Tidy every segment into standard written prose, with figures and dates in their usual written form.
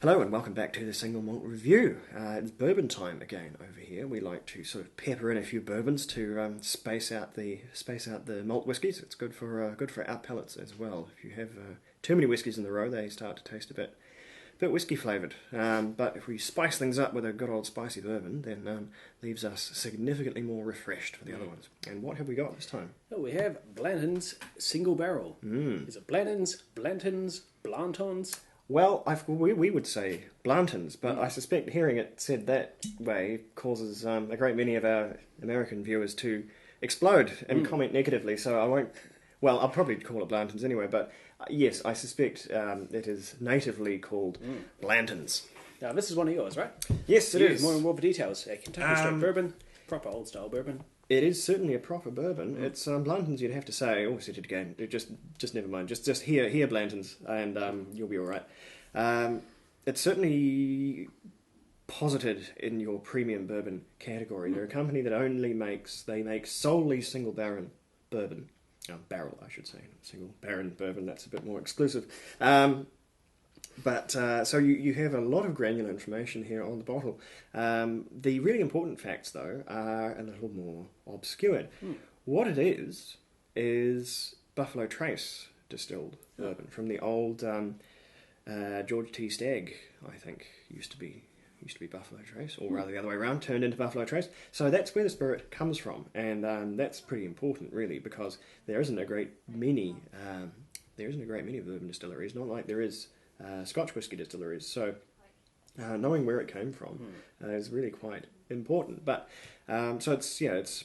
Hello and welcome back to the Single Malt Review. It's bourbon time again over here. We like to sort of pepper in a few bourbons to space out the malt whiskies. It's good for our palates as well. If you have too many whiskies in the row, they start to taste a bit whiskey flavoured. But if we spice things up with a good old spicy bourbon, then leaves us significantly more refreshed for the other ones. And what have we got this time? Oh, we have Blanton's Single Barrel. Is it Blanton's, Blantons? Well, we would say Blantons, but I suspect hearing it said that way causes a great many of our American viewers to explode and comment negatively, so I won't... Well, I'll probably call it Blantons anyway, but yes, I suspect it is natively called Blantons. Now, this is one of yours, right? Yes, it is. More and more details. A Kentucky straight bourbon, proper old-style bourbon. It is certainly a proper bourbon. It's Blantons, you'd have to say. Oh, said it again. Just never mind. Just hear Blantons, and you'll be all right. It's certainly posited in your premium bourbon category. They're a company that make solely single barrel bourbon. Barrel, I should say. Single barrel bourbon, that's a bit more exclusive. But so you have a lot of granular information here on the bottle. The really important facts, though, are a little more obscured. What it is Buffalo Trace distilled bourbon from the old George T. Stagg, I think, used to be Buffalo Trace, or rather the other way around, turned into Buffalo Trace. So that's where the spirit comes from, and that's pretty important, really, because there isn't a great many bourbon distilleries, not like there is Scotch whisky distilleries. So knowing where it came from is really quite important. But so it's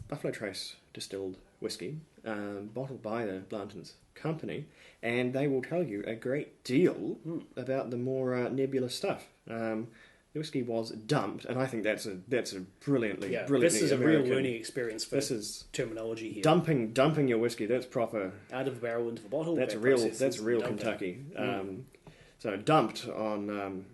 Buffalo Trace distilled whisky, bottled by the Blantons company, and they will tell you a great deal about the more nebulous stuff. The whiskey was dumped, and I think that's a brilliantly This is a real American learning experience for terminology here. Dumping your whiskey. That's proper. Out of the barrel into the bottle. That's real Kentucky. So dumped on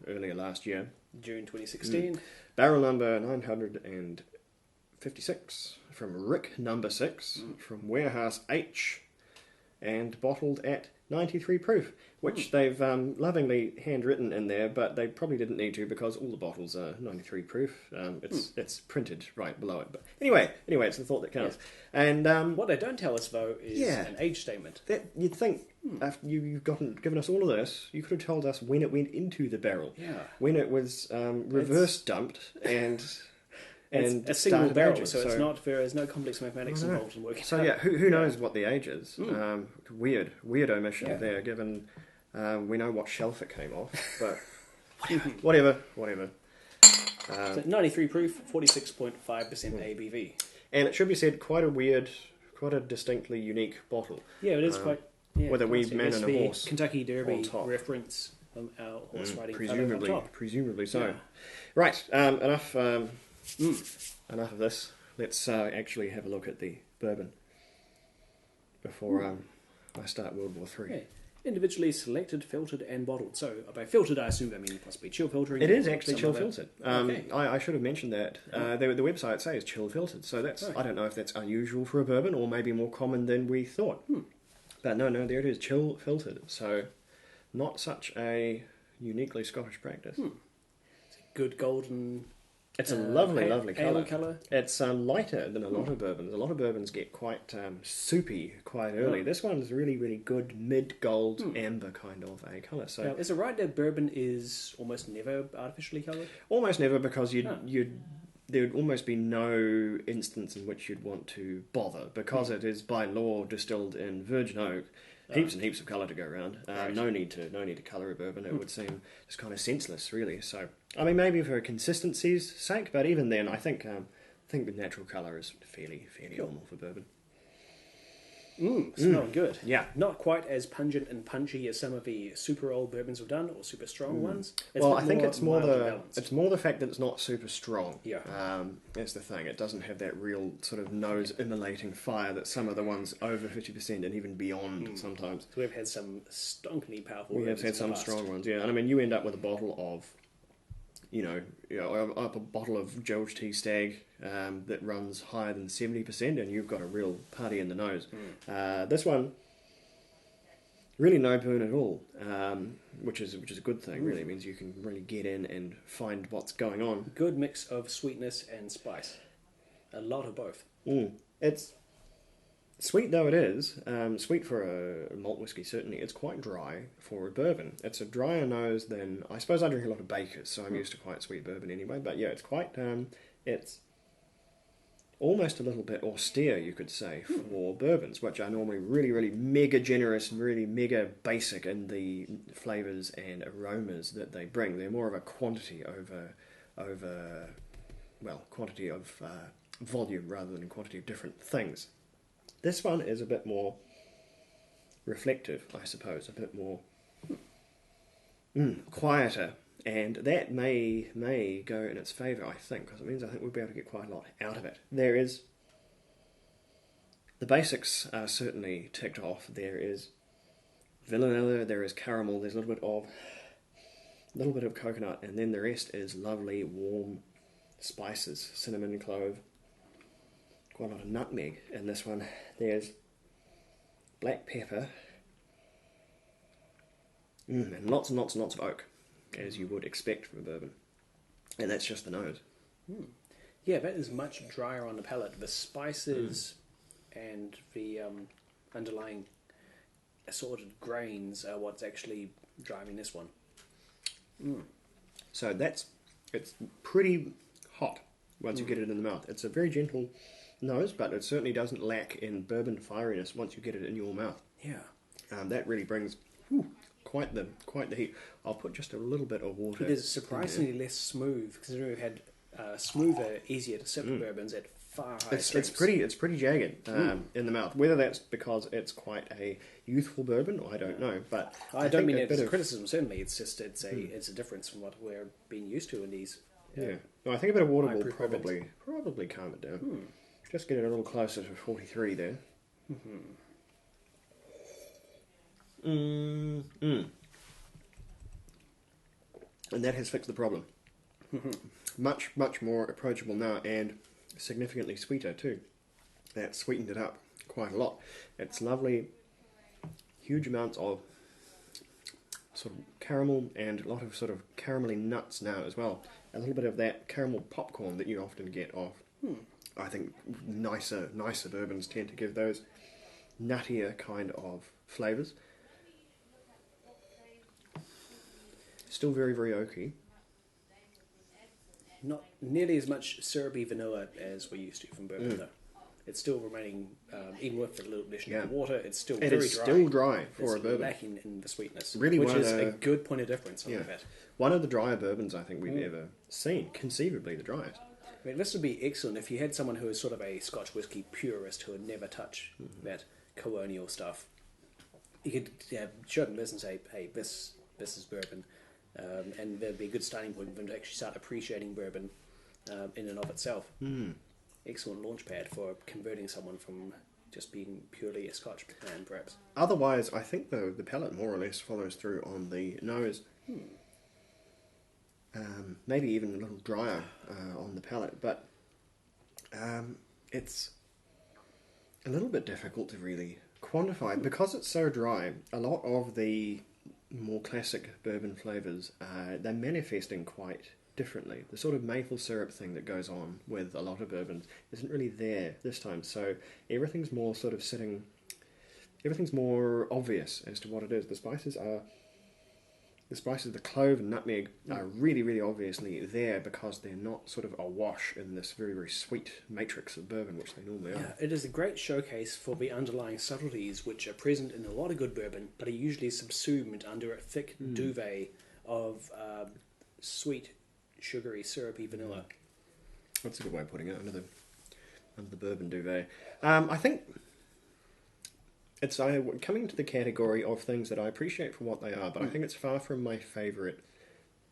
earlier last year, June 2016. Barrel number 956 from Rick number 6 from Warehouse H, and bottled at 93 proof, which they've lovingly handwritten in there, but they probably didn't need to because all the bottles are 93 proof. It's printed right below it. But anyway, it's the thought that counts. Yeah. And what they don't tell us, though, is an age statement. That you'd think, after you've given us all of this, you could have told us when it went into the barrel. Yeah. When it was reverse dumped and... It's a single barrel, so it's not. There's no complex mathematics involved in working. So who knows what the age is? Weird omission there, given we know what shelf it came off. But whatever. So 93 proof, 46.5% ABV, and it should be said, quite a distinctly unique bottle. Yeah, it is quite. Yeah, with a wee man and a horse, Kentucky Derby reference from our horse riding. Presumably so. Yeah. Right, enough of this. Let's actually have a look at the bourbon before I start World War III. Yeah. Individually selected, filtered, and bottled. So by filtered, I assume I mean possibly chill filtering. It is actually chill filtered. Okay. I should have mentioned that. The website says chill filtered, so that's I don't know if that's unusual for a bourbon or maybe more common than we thought. But no, there it is, chill filtered. So not such a uniquely Scottish practice. It's a good golden. It's a lovely colour. Colour. It's lighter than a lot of bourbons. A lot of bourbons get quite soupy quite early. This one's really good mid-gold amber kind of a colour. So now, is it right that bourbon is almost never artificially coloured? Almost never, because there would almost be no instance in which you'd want to bother, because it is by law distilled in virgin oak. Heaps and heaps of colour to go around. No need to colour a bourbon. It would seem just kind of senseless, really. So, I mean, maybe for consistency's sake, but even then, I think the natural colour is fairly normal for bourbon. Smelling good. Yeah. Not quite as pungent and punchy as some of the super old bourbons we've done, or super strong ones. Well, I think it's more the fact that it's not super strong. Yeah. That's the thing. It doesn't have that real sort of nose immolating fire that some of the ones over 50% and even beyond sometimes. So we've had some stonkily powerful. We have had some strong ones, yeah. And I mean, you end up with a bottle of, a bottle of George T. Stagg that runs higher than 70%, and you've got a real party in the nose. This one really no burn at all, which is a good thing. Really, it means you can really get in and find what's going on. Good mix of sweetness and spice. A lot of both. It's sweet though it is. Sweet for a malt whiskey, certainly. It's quite dry for a bourbon. It's a drier nose than... I suppose I drink a lot of Bakers, so I'm used to quite sweet bourbon anyway. But yeah, it's quite... it's almost a little bit austere, you could say, for bourbons, which are normally really, really mega generous, really mega basic in the flavours and aromas that they bring. They're more of a quantity over quantity of volume rather than quantity of different things. This one is a bit more reflective, I suppose, a bit more quieter, and that may go in its favour, I think, because it means I think we'll be able to get quite a lot out of it. There is... The basics are certainly ticked off. There is vanilla, there is caramel, there's a little bit of coconut, and then the rest is lovely, warm spices, cinnamon, clove, quite a lot of nutmeg in this one. There's black pepper, and lots and lots and lots of oak, as you would expect from a bourbon. And that's just the nose. Yeah, that is much drier on the palate. The spices and the underlying assorted grains are what's actually driving this one. So it's pretty hot once you get it in the mouth. It's a very gentle nose, but it certainly doesn't lack in bourbon fieriness once you get it in your mouth. Yeah. That really brings quite the heat. I'll put just a little bit of water. It is surprisingly less smooth, considering we've had smoother, easier to sip bourbons at far higher strengths. It's pretty jagged in the mouth. Whether that's because it's quite a youthful bourbon, I don't know. But I don't mean it as a criticism. Certainly, it's just it's a difference from what we're being used to in these. No, I think a bit of water will probably calm it down. Just get it a little closer to 43 there. And that has fixed the problem. Much more approachable now, and significantly sweeter too. That sweetened it up quite a lot. It's lovely, huge amounts of sort of caramel and a lot of sort of caramelly nuts now as well. A little bit of that caramel popcorn that you often get off. I think nicer bourbons tend to give those nuttier kind of flavours. Still very, very oaky. Not nearly as much syrupy vanilla as we're used to from bourbon, though. It's still remaining, even with the little addition of water, it's still very dry. Still dry for a bourbon. Lacking in the sweetness, really, which is a good point of difference on that. One of the drier bourbons I think we've ever seen, conceivably the driest. I mean, this would be excellent if you had someone who is sort of a Scotch whisky purist who would never touch that colonial stuff. You could show them this and say, hey, this is bourbon. And there'd be a good starting point for them to actually start appreciating bourbon in and of itself. Excellent launch pad for converting someone from just being purely a Scotch man, perhaps. Otherwise, I think the palate more or less follows through on the nose. Maybe even a little drier on the palate, but it's a little bit difficult to really quantify. Because it's so dry, a lot of the more classic bourbon flavours, they're manifesting quite differently. The sort of maple syrup thing that goes on with a lot of bourbons isn't really there this time, so everything's more sort of everything's more obvious as to what it is. The spices, the clove and nutmeg are really, really obviously there because they're not sort of awash in this very, very sweet matrix of bourbon, which they normally are. It is a great showcase for the underlying subtleties which are present in a lot of good bourbon, but are usually subsumed under a thick duvet of sweet, sugary, syrupy vanilla. That's a good way of putting it, under the bourbon duvet. I think it's coming to the category of things that I appreciate for what they are, but I think it's far from my favourite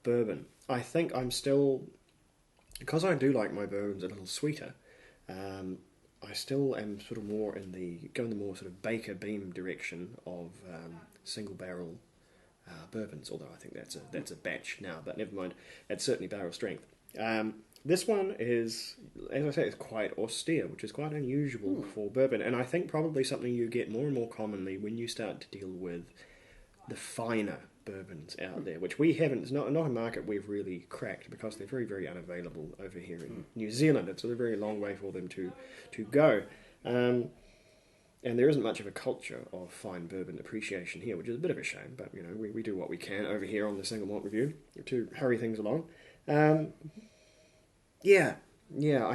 bourbon. I think I'm still, because I do like my bourbons a little sweeter, I still am sort of more going the more sort of Baker Beam direction of single barrel bourbons, although I think that's a batch now, but never mind. It's certainly barrel strength. This one is, as I say, it's quite austere, which is quite unusual for bourbon, and I think probably something you get more and more commonly when you start to deal with the finer bourbons out there, which we haven't. It's not a market we've really cracked because they're very, very unavailable over here in New Zealand. It's a very long way for them to go. And there isn't much of a culture of fine bourbon appreciation here, which is a bit of a shame. But we do what we can over here on the Single Malt Review to hurry things along. I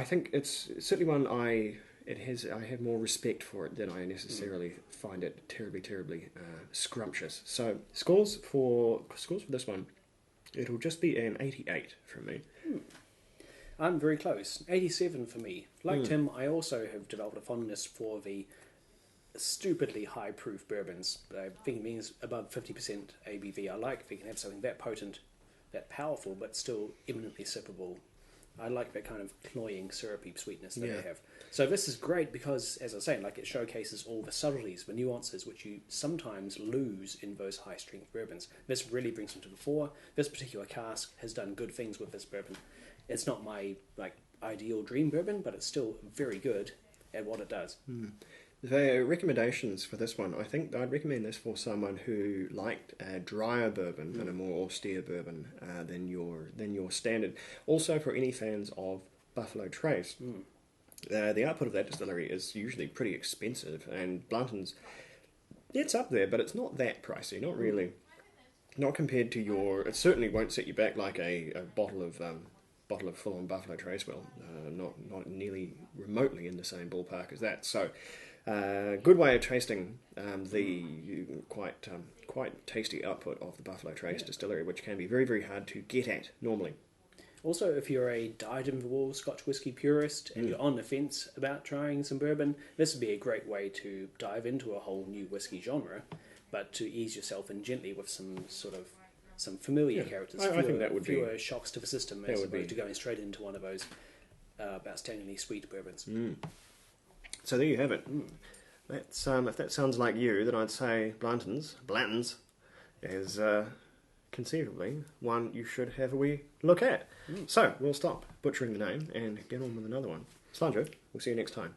think it's certainly one I have more respect for it than I necessarily find it terribly scrumptious. So scores for this one, it'll just be an 88 from me. I'm very close. 87 for me. Like Tim, I also have developed a fondness for the stupidly high proof bourbons. I think it means above 50% ABV. I like if you can have something that potent, that powerful, but still eminently sippable. I like that kind of cloying, syrupy sweetness that they have. So this is great because, as I was saying, like it showcases all the subtleties, the nuances, which you sometimes lose in those high-strength bourbons. This really brings them to the fore. This particular cask has done good things with this bourbon. It's not my ideal dream bourbon, but it's still very good at what it does. The recommendations for this one, I think I'd recommend this for someone who liked a drier bourbon and a more austere bourbon than your standard. Also for any fans of Buffalo Trace. The output of that distillery is usually pretty expensive, and Blanton's, it's up there, but it's not that pricey, not really. Not compared to it certainly won't set you back like a bottle of full-on Buffalo Trace will. Not nearly remotely in the same ballpark as that. So, good way of tasting the quite tasty output of the Buffalo Trace distillery, which can be very, very hard to get at normally. Also, if you're a dyed-in-the-wool Scotch whisky purist and you're on the fence about trying some bourbon, this would be a great way to dive into a whole new whisky genre, but to ease yourself in gently with some familiar characters. I think that would be fewer shocks to the system as opposed to going straight into one of those outstandingly sweet bourbons. So there you have it. That's if that sounds like you, then I'd say Blanton's is conceivably one you should have a wee look at. So we'll stop butchering the name and get on with another one. Slanjo, we'll see you next time.